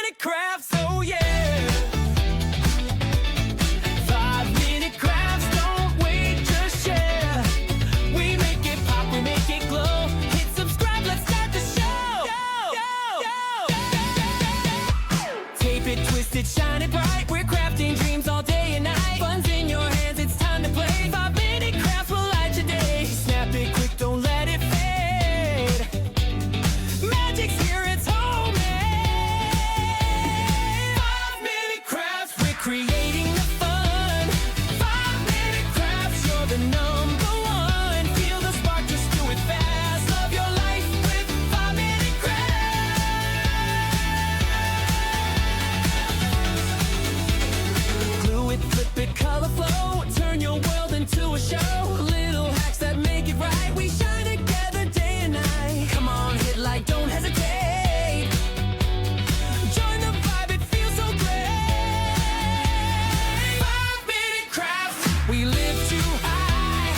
5-minute crafts, oh yeah. 5-minute crafts, don't wait, just share. We make it pop, we make it glow. Hit subscribe, let's start the show. Tape it, twist it, shine it bright. We're crafting dreams all day and night. Fun's in your hands, it's time to play. 5-minute crafts will light your day. Snap it quick, don't let it fade. Magic's here, it's homemade. 5-minute crafts, we're creating the fun. 5-minute crafts, you're the number one. Feel the spark, just do it fast. Love your life with 5-minute crafts. Glue it, flip it, color flow. Turn your world into a show. Little hacks that make it right. We shine together day and night. Come on, hit like, don't hesitate. Join the vibe, it feels so great. 5-minute crafts, we live too high.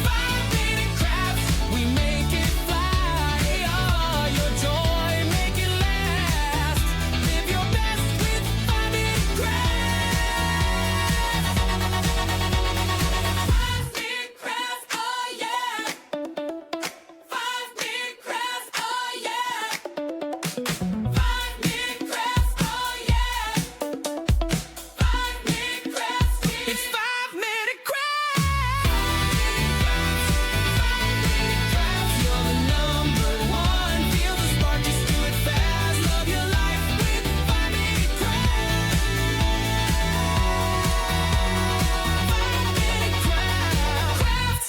5-minute crafts, we make it fly. Oh, your joy, make it last. Live your best with 5-minute crafts. 5-minute crafts, oh yeah. 5-minute crafts, oh yeah. 5-minute crafts, oh yeah. 5-minute crafts, it's 5-minute crafts. 5-minute crafts, you're the number one. Feel the spark, just do it fast. Love your life with 5-minute crafts. 5-minute crafts.